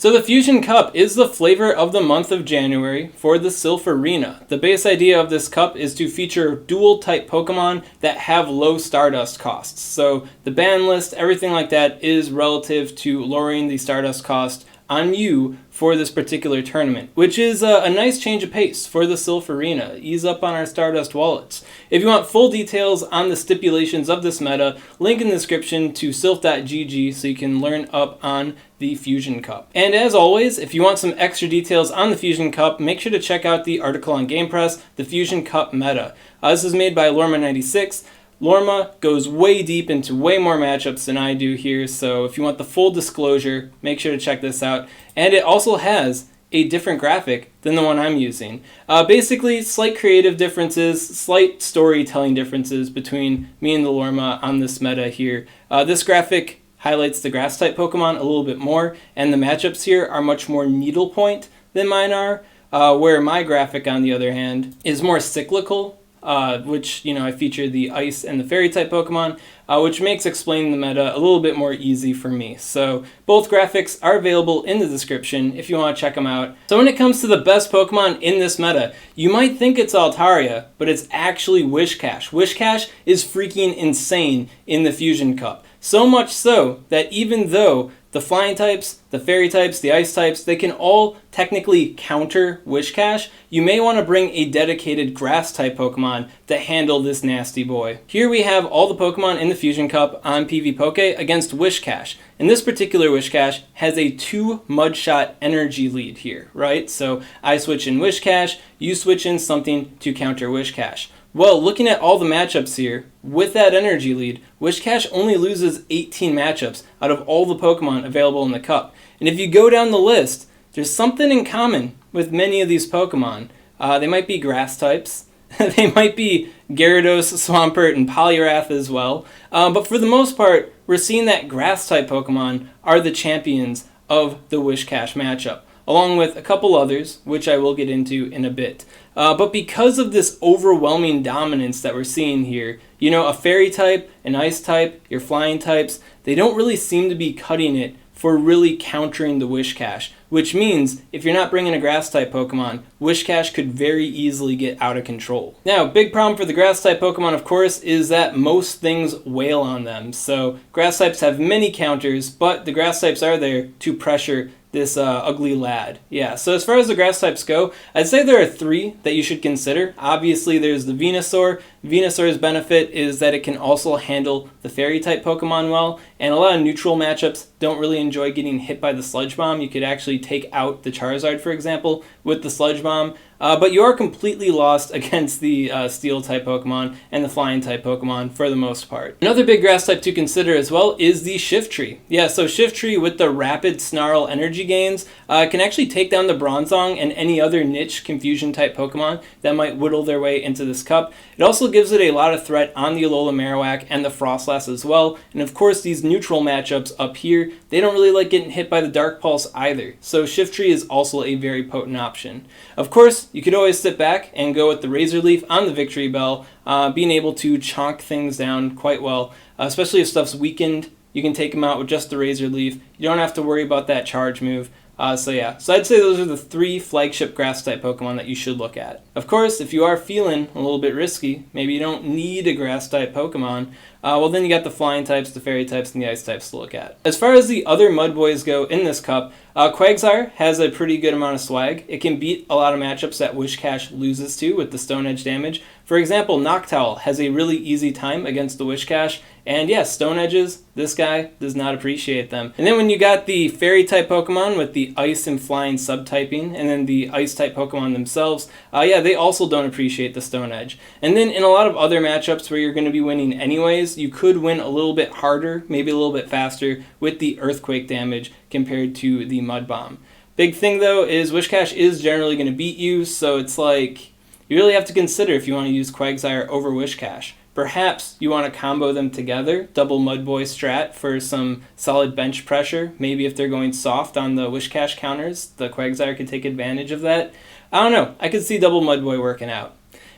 So the Fusion Cup is the flavor of the month of January for the Silph Arena. The base idea of this cup is to feature dual type Pokemon that have low stardust costs. So the ban list, everything like that is relative to lowering the stardust cost on you for this particular tournament, which is a nice change of pace for the Silph Arena. Ease up on our Stardust wallets. If you want full details on the stipulations of this meta, link in the description to silph.gg so you can learn up on the Fusion Cup. And as always, if you want some extra details on the Fusion Cup, make sure to check out the article on Game Press, the Fusion Cup Meta. This is made by Lorma96. Lorma goes way deep into way more matchups than I do here, so if you want the full disclosure, make sure to check this out. And it also has a different graphic than the one I'm using. Basically, slight creative differences, slight storytelling differences between me and the Lorma on this meta here. This graphic highlights the grass-type Pokemon a little bit more, and the matchups here are much more needlepoint than mine are, where my graphic, on the other hand, is more cyclical. Which, I feature the Ice and the Fairy type Pokemon, which makes explaining the meta a little bit more easy for me. So both graphics are available in the description if you want to check them out. So when it comes to the best Pokemon in this meta, you might think it's Altaria, but it's actually Whiscash. Whiscash is freaking insane in the Fusion Cup. So much so that even though the flying types, the fairy types, the ice types, they can all technically counter Whiscash, you may want to bring a dedicated grass type Pokemon to handle this nasty boy. Here we have all the Pokemon in the Fusion Cup on PvPoke against Whiscash. And this particular Whiscash has a 2 Mudshot energy lead here, right? So I switch in Whiscash, you switch in something to counter Whiscash. Well, looking at all the matchups here, with that energy lead, Whiscash only loses 18 matchups out of all the Pokemon available in the cup. And if you go down the list, there's something in common with many of these Pokemon. They might be grass types, they might be Gyarados, Swampert, and Poliwrath as well. But for the most part, we're seeing that grass type Pokemon are the champions of the Whiscash matchup, along with a couple others, which I will get into in a bit. But because of this overwhelming dominance that we're seeing here, a fairy type, an ice type, your flying types, they don't really seem to be cutting it for really countering the Whiscash, which means if you're not bringing a grass type Pokemon, Whiscash could very easily get out of control. Now, big problem for the grass type Pokemon, of course, is that most things wail on them. So grass types have many counters, but the grass types are there to pressure this ugly lad. Yeah, so as far as the grass types go, I'd say there are 3 that you should consider. Obviously, there's the Venusaur. Venusaur's benefit is that it can also handle the fairy type Pokemon well, and a lot of neutral matchups don't really enjoy getting hit by the Sludge Bomb. You could actually take out the Charizard, for example, with the Sludge Bomb. But you are completely lost against the Steel type Pokemon and the Flying type Pokemon for the most part. Another big grass type to consider as well is the Shiftry. Yeah, so Shiftry with the rapid Snarl energy gains can actually take down the Bronzong and any other niche Confusion type Pokemon that might whittle their way into this cup. It also gives it a lot of threat on the Lola Marowak and the Frostlass as well. And of course, these neutral matchups up here, they don't really like getting hit by the Dark Pulse either. So Shiftry is also a very potent option. Of course, you could always sit back and go with the Razor Leaf on the Victory Bell, being able to chonk things down quite well, especially if stuff's weakened. You can take them out with just the Razor Leaf. You don't have to worry about that charge move. So I'd say those are the 3 flagship grass type Pokemon that you should look at. Of course, if you are feeling a little bit risky, maybe you don't need a grass type Pokemon, well then you got the flying types, the fairy types, and the ice types to look at. As far as the other Mud Bois go in this cup, Quagsire has a pretty good amount of swag. It can beat a lot of matchups that Whiscash loses to with the Stone Edge damage. For example, Noctowl has a really easy time against the Whiscash, and yes, Stone Edges, this guy does not appreciate them. And then when you got the fairy type Pokemon with the ice and flying subtyping, and then the ice type Pokemon themselves, they also don't appreciate the Stone Edge. And then in a lot of other matchups where you're going to be winning anyways, you could win a little bit harder, maybe a little bit faster with the Earthquake damage compared to the Mud Bomb. Big thing though is Whiscash is generally going to beat you, so it's like you really have to consider if you want to use Quagsire over Whiscash. Perhaps you want to combo them together, double Mud Bois strat for some solid bench pressure. Maybe if they're going soft on the Whiscash counters, the Quagsire could take advantage of that. I don't know. I could see double Mud Bois working out.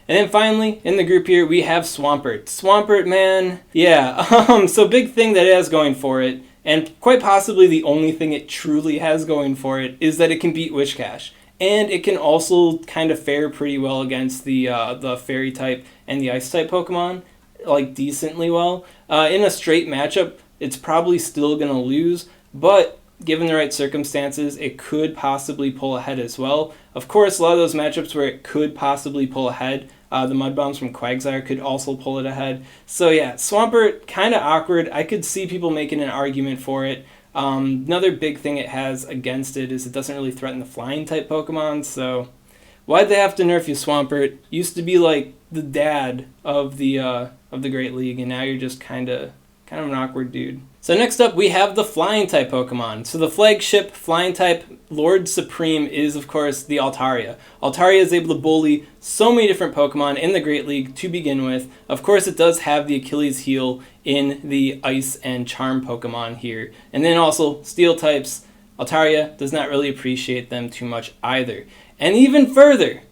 And then finally, in the group here, we have Swampert. Swampert, man, yeah. So big thing that it has going for it And quite possibly the only thing it truly has going for it is that it can beat Whiscash. And it can also kind of fare pretty well against the Fairy type and the Ice type Pokemon, like decently well. In a straight matchup, it's probably still going to lose, but given the right circumstances, it could possibly pull ahead as well. Of course, a lot of those matchups where it could possibly pull ahead, the Mud Bombs from Quagsire could also pull it ahead. So yeah, Swampert, kind of awkward. I could see people making an argument for it. Another big thing it has against it is it doesn't really threaten the flying type Pokemon, so why'd they have to nerf you, Swampert? Used to be like the dad of the Great League, and now you're just kind of an awkward dude. So next up, we have the flying type Pokemon. So the flagship flying type Lord Supreme is, of course, the Altaria. Altaria is able to bully so many different Pokemon in the Great League to begin with. Of course, it does have the Achilles heel in the Ice and Charm Pokemon here. And then also, Steel types, Altaria does not really appreciate them too much either. And even further,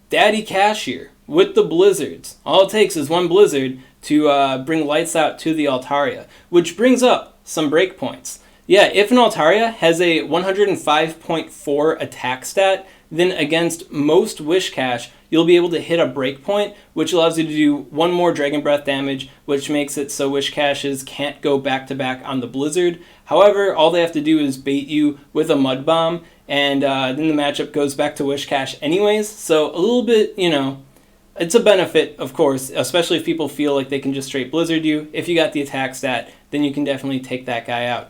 Daddy Cashier with the Blizzards. All it takes is one Blizzard to bring lights out to the Altaria, which brings up some breakpoints. Yeah, if an Altaria has a 105.4 attack stat, then against most Whiscash, you'll be able to hit a breakpoint, which allows you to do one more Dragon Breath damage, which makes it so Whiscashes can't go back-to-back on the Blizzard. However, all they have to do is bait you with a Mud Bomb, and then the matchup goes back to Whiscash anyways, so a little bit, it's a benefit, of course, especially if people feel like they can just straight Blizzard you. If you got the attack stat, then you can definitely take that guy out.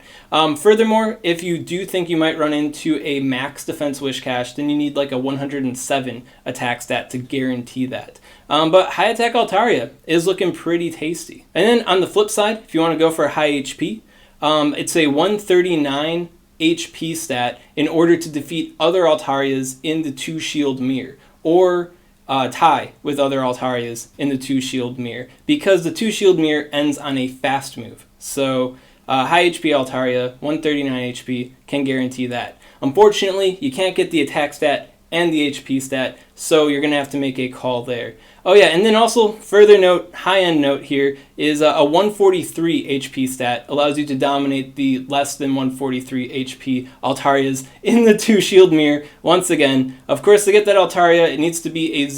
Furthermore, if you do think you might run into a max defense Whiscash, then you need like a 107 attack stat to guarantee that. But high attack Altaria is looking pretty tasty. And then on the flip side, if you want to go for high HP, it's a 139 HP stat in order to defeat other Altarias in the 2-shield mirror, or tie with other Altarias in the 2-shield mirror, because the 2-shield mirror ends on a fast move. So high HP Altaria, 139 HP, can guarantee that. Unfortunately, you can't get the attack stat and the HP stat, so you're going to have to make a call there. Oh yeah, and then also, further note, high-end note here, is a 143 HP stat allows you to dominate the less than 143 HP Altarias in the 2-shield mirror. Once again, of course, to get that Altaria, it needs to be a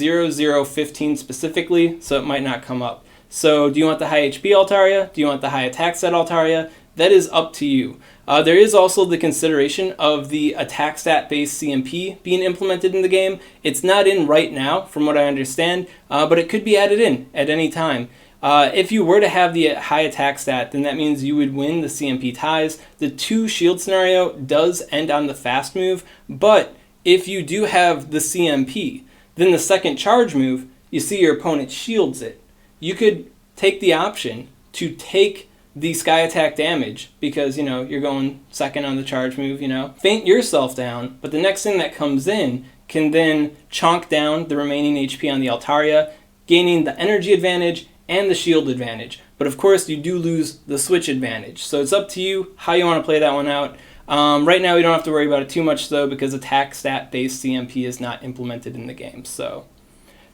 0015 specifically, so it might not come up. So do you want the high HP Altaria? Do you want the high attack stat Altaria? That is up to you. There is also the consideration of the attack stat based CMP being implemented in the game. It's not in right now, from what I understand, but it could be added in at any time. If you were to have the high attack stat, then that means you would win the CMP ties. The 2-shield scenario does end on the fast move, but if you do have the CMP, then the second charge move, you see your opponent shields it. You could take the option to take the sky attack damage because, you're going second on the charge move, Faint yourself down, but the next thing that comes in can then chonk down the remaining HP on the Altaria, gaining the energy advantage and the shield advantage. But of course, you do lose the switch advantage. So it's up to you how you want to play that one out. Right now, we don't have to worry about it too much, though, because attack stat-based CMP is not implemented in the game. So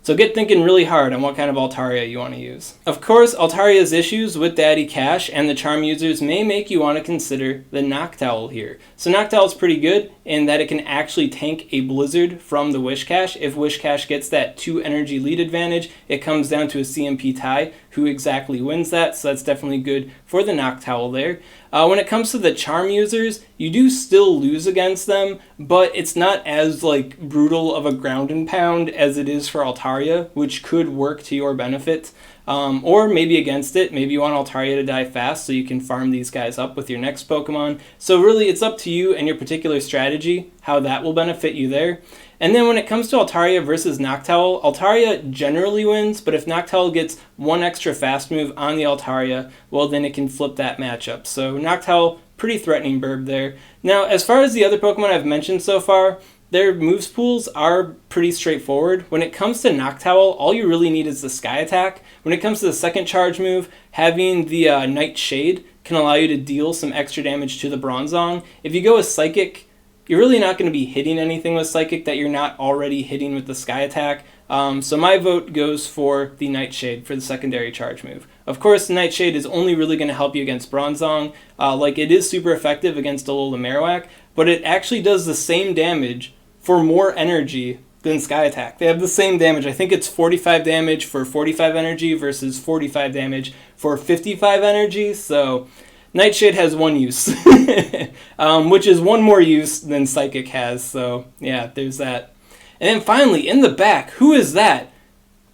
get thinking really hard on what kind of Altaria you want to use. Of course, Altaria's issues with Daddy Cash and the Charm users may make you want to consider the Noctowl here. So Noctowl is pretty good in that it can actually tank a Blizzard from the Whiscash. If Whiscash gets that 2 energy lead advantage, it comes down to a CMP tie. Who exactly wins that? So that's definitely good for the Noctowl there. When it comes to the Charm users, you do still lose against them, but it's not as brutal of a ground and pound as it is for Altaria, which could work to your benefit. Or maybe against it. Maybe you want Altaria to die fast so you can farm these guys up with your next Pokemon. So really, it's up to you and your particular strategy, how that will benefit you there. And then when it comes to Altaria versus Noctowl, Altaria generally wins, but if Noctowl gets one extra fast move on the Altaria, well, then it can flip that matchup. So Noctowl, pretty threatening burb there. Now, as far as the other Pokemon I've mentioned so far, their moves pools are pretty straightforward. When it comes to Noctowl, all you really need is the Sky Attack. When it comes to the second charge move, having the Night Shade can allow you to deal some extra damage to the Bronzong. If you go with Psychic, you're really not going to be hitting anything with Psychic that you're not already hitting with the Sky Attack. So my vote goes for the Nightshade for the secondary charge move. Of course, Nightshade is only really going to help you against Bronzong. Like, it is super effective against a Lola Marowak, but it actually does the same damage for more energy than Sky Attack. They have the same damage. I think it's 45 damage for 45 energy versus 45 damage for 55 energy, so Nightshade has one use, which is one more use than Psychic has, so yeah, there's that. And then finally, in the back, who is that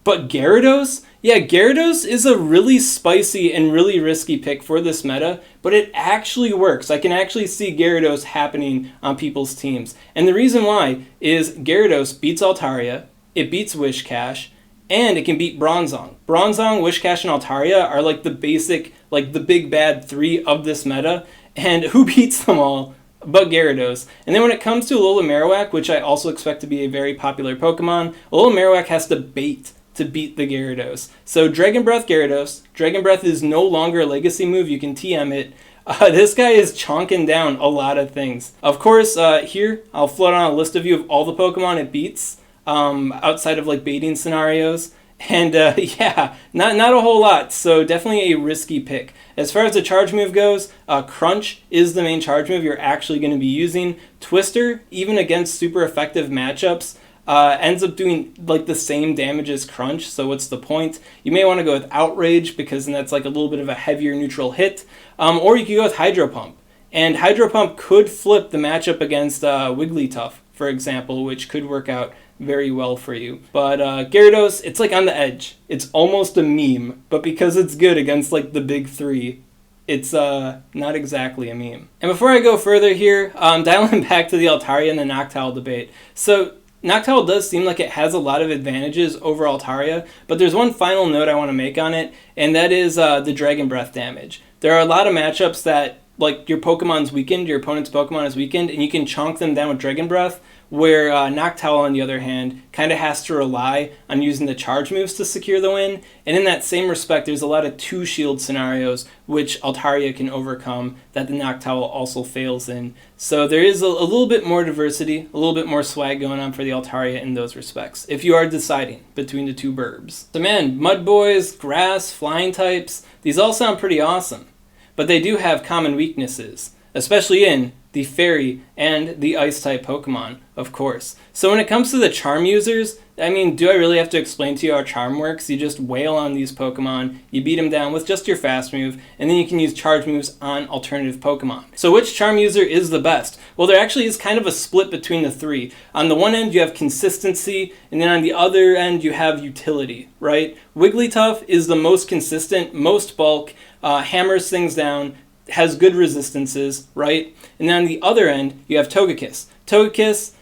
but Gyarados? Yeah, Gyarados is a really spicy and really risky pick for this meta, but it actually works. I can actually see Gyarados happening on people's teams. And the reason why is Gyarados beats Altaria, it beats Whiscash, and it can beat Bronzong. Bronzong, Whiscash, and Altaria are like the basic, like the big bad three of this meta, and who beats them all but Gyarados? And then when it comes to Lola Marowak, which I also expect to be a very popular Pokemon, Lola Marowak has to bait to beat the Gyarados. So Dragon Breath Gyarados. Dragon Breath is no longer a legacy move. You can TM it. This guy is chonking down a lot of things. Of course, here I'll float on a list of you of all the Pokemon it beats outside of like baiting scenarios. And yeah, not a whole lot. So definitely a risky pick. As far as the charge move goes, Crunch is the main charge move you're actually going to be using. Twister, even against super effective matchups, ends up doing like the same damage as Crunch, so what's the point? You may want to go with Outrage because then that's like a little bit of a heavier neutral hit, or you could go with Hydro Pump. And Hydro Pump could flip the matchup against Wigglytuff, for example, which could work out very well for you. But Gyarados, it's like on the edge. It's almost a meme, but because it's good against like the big three, it's not exactly a meme. And before I go further here, dialing back to the Altaria and the Noctowl debate. So Noctowl does seem like it has a lot of advantages over Altaria, but there's one final note I want to make on it, and that is the Dragon Breath damage. There are a lot of matchups that, like, your Pokemon's weakened, your opponent's Pokemon is weakened, and you can chonk them down with Dragon Breath, where Noctowl, on the other hand, kind of has to rely on using the charge moves to secure the win. And in that same respect, there's a lot of two-shield scenarios which Altaria can overcome that the Noctowl also fails in. So there is a little bit more diversity, a little bit more swag going on for the Altaria in those respects, if you are deciding between the two burbs. So man, Mud Bois, Grass, Flying types, these all sound pretty awesome. But they do have common weaknesses, especially in the Fairy and the Ice-type Pokemon, of course. So when it comes to the Charm users, I mean, do I really have to explain to you how Charm works? You just wail on these Pokemon, you beat them down with just your fast move, and then you can use charge moves on alternative Pokemon. So which Charm user is the best? Well, there actually is kind of a split between the three. On the one end, you have consistency, and then on the other end, you have utility, right? Wigglytuff is the most consistent, most bulk, hammers things down, has good resistances, right? And then on the other end, you have Togekiss. Togekiss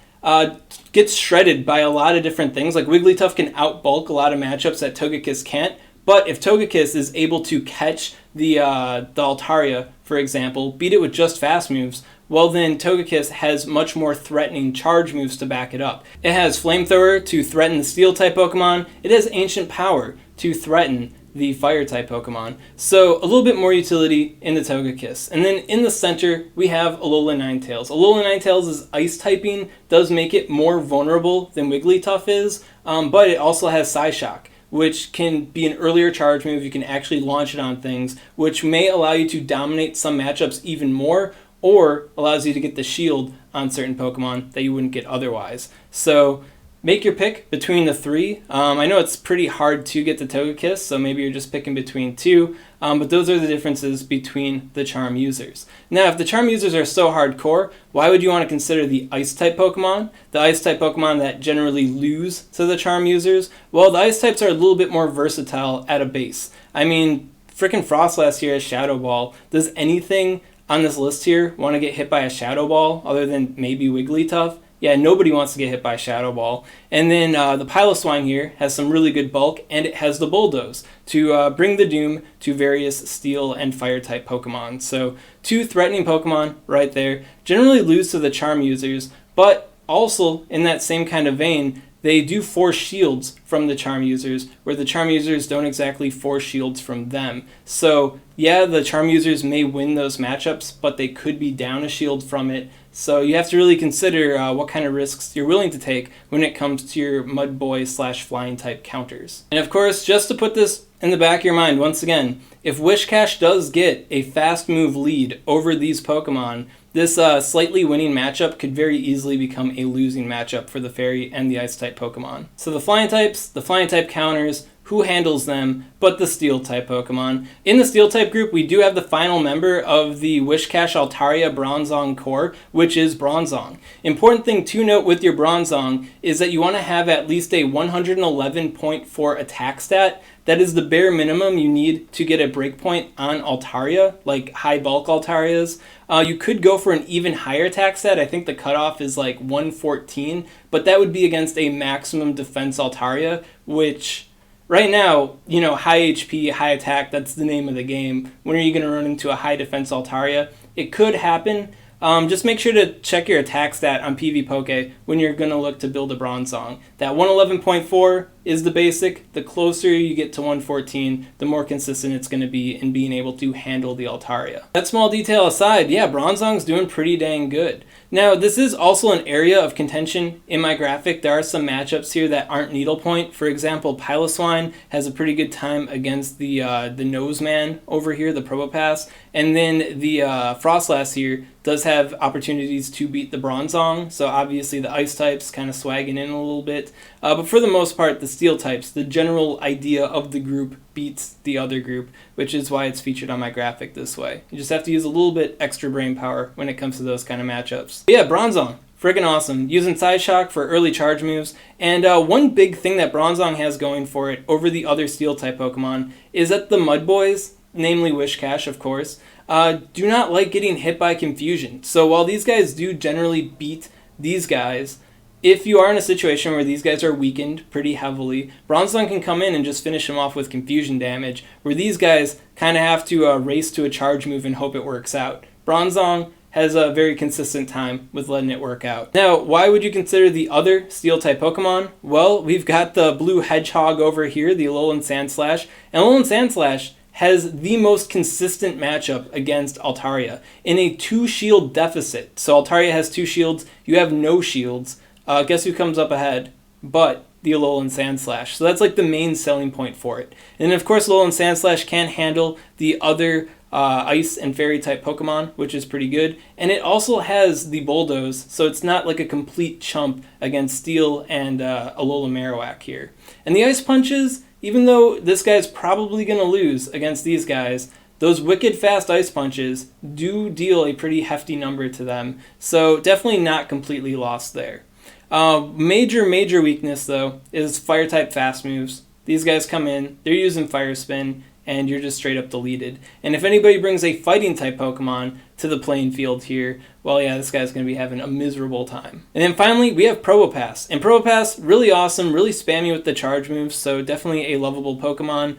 gets shredded by a lot of different things. Like Wigglytuff can outbulk a lot of matchups that Togekiss can't. But if Togekiss is able to catch the Altaria, for example, beat it with just fast moves, well then Togekiss has much more threatening charge moves to back it up. It has Flamethrower to threaten the Steel-type Pokemon. It has Ancient Power to threaten the Fire-type Pokemon. So a little bit more utility in the Togekiss. And then in the center, we have Alola Ninetales. Alola Ninetales' Ice-typing does make it more vulnerable than Wigglytuff is, but it also has Psyshock, which can be an earlier charge move. You can actually launch it on things, which may allow you to dominate some matchups even more, or allows you to get the shield on certain Pokemon that you wouldn't get otherwise. So make your pick between the three. I know it's pretty hard to get the Togekiss, so maybe you're just picking between two, but those are the differences between the Charm users. Now, if the Charm users are so hardcore, why would you want to consider the Ice-type Pokemon? The Ice-type Pokemon that generally lose to the Charm users? Well, the Ice-types are a little bit more versatile at a base. I mean, frickin' Frostlass here has Shadow Ball. Does anything on this list here want to get hit by a Shadow Ball other than maybe Wigglytuff? Yeah, nobody wants to get hit by Shadow Ball. And then the Piloswine here has some really good bulk, and it has the Bulldoze to bring the doom to various Steel and Fire-type Pokemon. So two threatening Pokemon right there. Generally lose to the Charm users, but also in that same kind of vein, they do force shields from the Charm users, where the Charm users don't exactly force shields from them. So yeah, the Charm users may win those matchups, but they could be down a shield from it. So you have to really consider what kind of risks you're willing to take when it comes to your Mud Bois / Flying type counters. And of course, just to put this In the back of your mind, once again, if Whiscash does get a fast move lead over these Pokemon, this slightly winning matchup could very easily become a losing matchup for the Fairy and the Ice-type Pokemon. So the Flying types, the Flying type counters, who handles them but the Steel-type Pokemon. In the Steel-type group, we do have the final member of the Whiscash Altaria Bronzong core, which is Bronzong. Important thing to note with your Bronzong is that you want to have at least a 111.4 attack stat. That is the bare minimum you need to get a breakpoint on Altaria, like high bulk Altarias. You could go for an even higher attack stat. I think the cutoff is like 114, but that would be against a maximum defense Altaria, which right now, you know, high HP, high attack, that's the name of the game. When are you going to run into a high defense Altaria? It could happen. Just make sure to check your attack stat on PvPoke when you're going to look to build a Bronzong. That 111.4 is the basic. The closer you get to 114, the more consistent it's going to be in being able to handle the Altaria. That small detail aside, yeah, Bronzong's doing pretty dang good. Now, this is also an area of contention in my graphic. There are some matchups here that aren't needlepoint. For example, Piloswine has a pretty good time against the Noseman over here, the Probopass. And then the Frostlass here does have opportunities to beat the Bronzong. So obviously the Ice types kind of swagging in a little bit. But for the most part, the Steel types, the general idea of the group beats the other group, which is why it's featured on my graphic this way. You just have to use a little bit extra brain power when it comes to those kind of matchups. But yeah, Bronzong, friggin' awesome. Using Psyshock for early charge moves. And one big thing that Bronzong has going for it over the other Steel-type Pokemon is that the Mud Bois, namely Whiscash, of course, do not like getting hit by confusion. So while these guys do generally beat these guys, if you are in a situation where these guys are weakened pretty heavily, Bronzong can come in and just finish them off with confusion damage, where these guys kind of have to race to a charge move and hope it works out. Bronzong has a very consistent time with letting it work out. Now, why would you consider the other Steel-type Pokemon? Well, we've got the blue Hedgehog over here, the Alolan Sandslash, and Alolan Sandslash has the most consistent matchup against Altaria in a 2-shield deficit. So Altaria has 2 shields, you have no shields. Guess who comes up ahead? But the Alolan Sandslash. So that's like the main selling point for it. And of course, Alolan Sandslash can handle the other Ice and Fairy type Pokemon, which is pretty good. And it also has the Bulldoze, so it's not like a complete chump against Steel and Lola Marowak here. And the Ice Punches, even though this guy's probably going to lose against these guys, those wicked fast Ice Punches do deal a pretty hefty number to them. So definitely not completely lost there. Major weakness, though, is Fire-type fast moves. These guys come in, they're using Fire Spin, and you're just straight up deleted. And if anybody brings a Fighting-type Pokemon to the playing field here, well, yeah, this guy's going to be having a miserable time. And then finally, we have Probopass. And Probopass, really awesome, really spammy with the charge moves, so definitely a lovable Pokemon.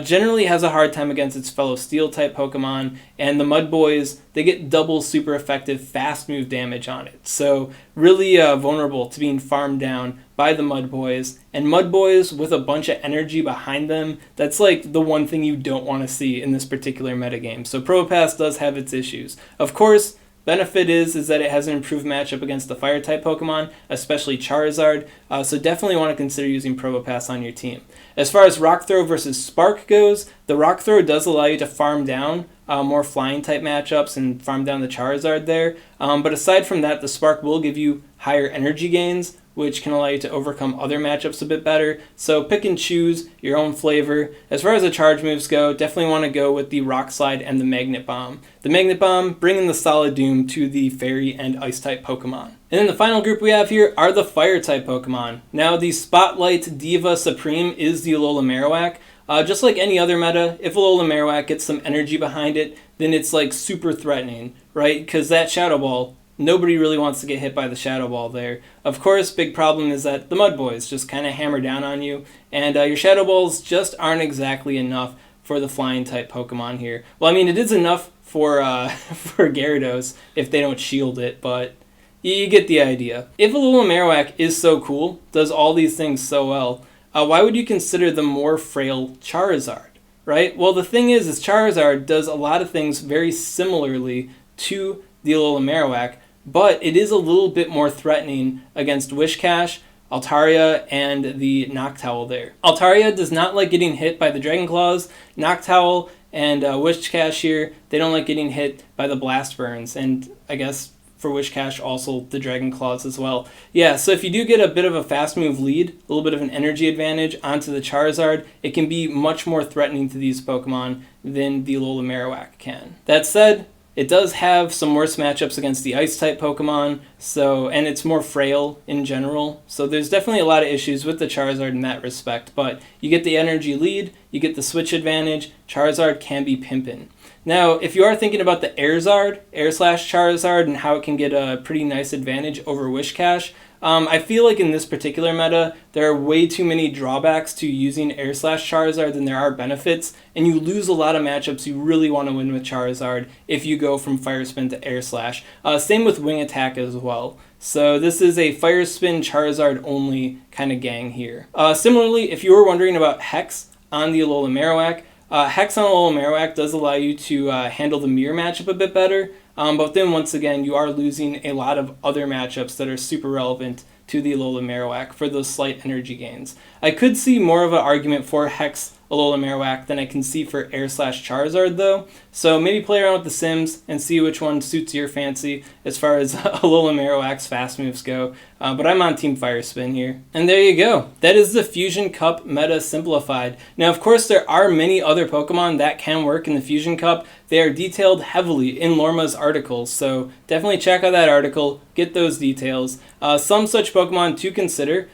Generally has a hard time against its fellow Steel-type Pokemon, and the Mud Bois, they get double super effective fast move damage on it. So really vulnerable to being farmed down by the Mud Bois. And Mud Bois with a bunch of energy behind them, that's like the one thing you don't want to see in this particular metagame. So Probopass does have its issues. Of course, benefit is that it has an improved matchup against the Fire-type Pokemon, especially Charizard, so definitely want to consider using Probopass on your team. As far as Rock Throw versus Spark goes, the Rock Throw does allow you to farm down more Flying-type matchups and farm down the Charizard there, but aside from that, the Spark will give you higher energy gains, which can allow you to overcome other matchups a bit better. So pick and choose your own flavor. As far as the charge moves go, definitely want to go with the Rock Slide and the Magnet Bomb. The Magnet Bomb bringing the solid doom to the Fairy and Ice-type Pokemon. And then the final group we have here are the Fire-type Pokemon. Now the Spotlight Diva Supreme is the Lola Marowak. Just like any other meta, if a Lola Marowak gets some energy behind it, then it's like super threatening, right? Because that Shadow Ball, nobody really wants to get hit by the Shadow Ball there. Of course, big problem is that the Mud Bois just kind of hammer down on you, and your Shadow Balls just aren't exactly enough for the Flying-type Pokemon here. Well, I mean, it is enough for for Gyarados if they don't shield it, but you get the idea. If a Lola Marowak is so cool, does all these things so well, why would you consider the more frail Charizard, right? Well, the thing is Charizard does a lot of things very similarly to the Lola Marowak, but it is a little bit more threatening against Whiscash, Altaria and the Noctowl there. Altaria does not like getting hit by the Dragon Claws. Noctowl and Whiscash here, they don't like getting hit by the Blast Burns, and I guess for Whiscash also the Dragon Claws as well. Yeah, so if you do get a bit of a fast move lead, a little bit of an energy advantage onto the Charizard, it can be much more threatening to these Pokemon than the Lola Marowak can. That said, it does have some worse matchups against the Ice-type Pokemon, and it's more frail in general. So there's definitely a lot of issues with the Charizard in that respect. But you get the energy lead, you get the switch advantage, Charizard can be pimpin'. Now, if you are thinking about the Air/Charizard, and how it can get a pretty nice advantage over Whiscash, I feel like in this particular meta, there are way too many drawbacks to using Air/Charizard than there are benefits, and you lose a lot of matchups you really want to win with Charizard if you go from Fire Spin to Air Slash. Same with Wing Attack as well. So this is a Fire Spin Charizard only kind of gang here. Similarly, if you were wondering about Hex on the Lola Marowak, Hex on Lola Marowak does allow you to handle the mirror matchup a bit better, but then once again you are losing a lot of other matchups that are super relevant to the Lola Marowak for those slight energy gains. I could see more of an argument for Hex Lola Marowak than I can see for Air/Charizard though, so maybe play around with the Sims and see which one suits your fancy as far as Lola Marowak's fast moves go, but I'm on Team Fire Spin here. And there you go, that is the Fusion Cup meta simplified. Now of course there are many other Pokemon that can work in the Fusion Cup. They are detailed heavily in Lorma's articles, so definitely check out that article, get those details. Some such Pokemon to consider,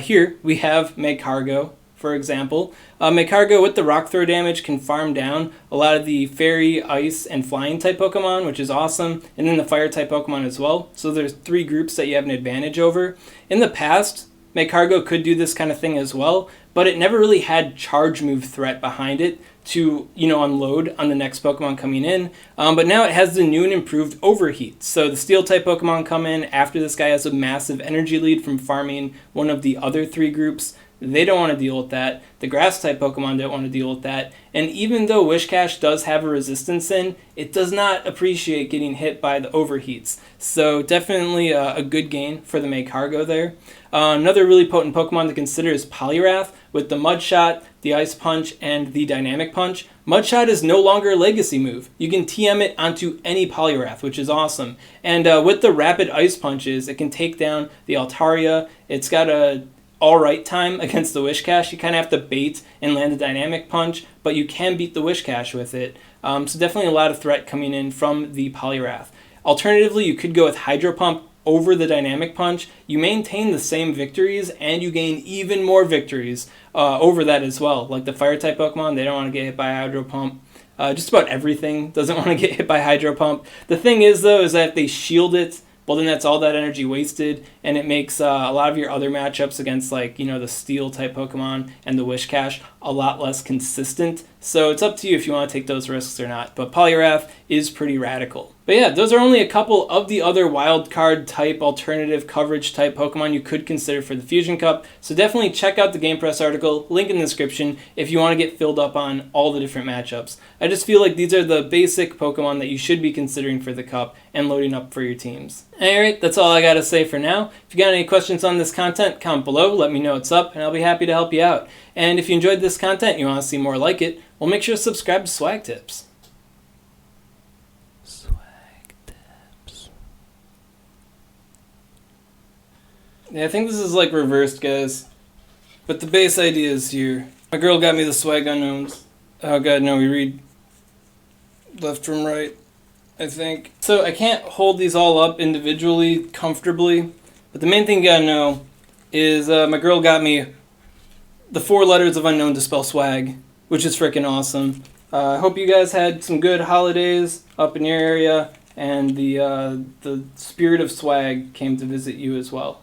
here we have Magcargo, for example. Magcargo with the Rock Throw damage can farm down a lot of the Fairy, Ice, and Flying type Pokemon, which is awesome, and then the Fire type Pokemon as well. So there's 3 groups that you have an advantage over. In the past, Magcargo could do this kind of thing as well, but it never really had charge move threat behind it to, unload on the next Pokemon coming in. But now it has the new and improved Overheat. So the Steel type Pokemon come in after this guy has a massive energy lead from farming one of the other 3 groups. They don't want to deal with that. The Grass-type Pokemon don't want to deal with that. And even though Whiscash does have a resistance in, it does not appreciate getting hit by the overheats. So definitely a good gain for the Magcargo there. Another really potent Pokemon to consider is Poliwrath with the Mud Shot, the Ice Punch, and the Dynamic Punch. Mud Shot is no longer a legacy move. You can TM it onto any Poliwrath, which is awesome. And with the Rapid Ice Punches, it can take down the Altaria. It's got a alright time against the Whiscash. You kind of have to bait and land a Dynamic Punch, but you can beat the Whiscash with it. So definitely a lot of threat coming in from the Poliwrath. Alternatively, you could go with Hydro Pump over the Dynamic Punch. You maintain the same victories, and you gain even more victories over that as well. Like the Fire-type Pokemon, they don't want to get hit by Hydro Pump. Just about everything doesn't want to get hit by Hydro Pump. The thing is, though, is that if they shield it, well, then that's all that energy wasted, and it makes a lot of your other matchups against, the Steel-type Pokemon and the Whiscash a lot less consistent. So it's up to you if you want to take those risks or not. But Poliwrath is pretty radical. But yeah, those are only a couple of the other wildcard type, alternative coverage type Pokemon you could consider for the Fusion Cup. So definitely check out the Game Press article, link in the description, if you want to get filled up on all the different matchups. I just feel like these are the basic Pokemon that you should be considering for the Cup and loading up for your teams. Alright, that's all I got to say for now. If you got any questions on this content, comment below, let me know what's up, and I'll be happy to help you out. And if you enjoyed this content and you want to see more like it, well, make sure to subscribe to SwagTips. SwagTips. Yeah, I think this is reversed, guys. But the base idea is here. My girl got me the swag unknowns. Oh god, no, we read left from right, I think. So I can't hold these all up individually, comfortably. But the main thing you gotta know is my girl got me the 4 letters of unknown to spell swag, which is freaking awesome. I hope you guys had some good holidays up in your area, and the spirit of swag came to visit you as well.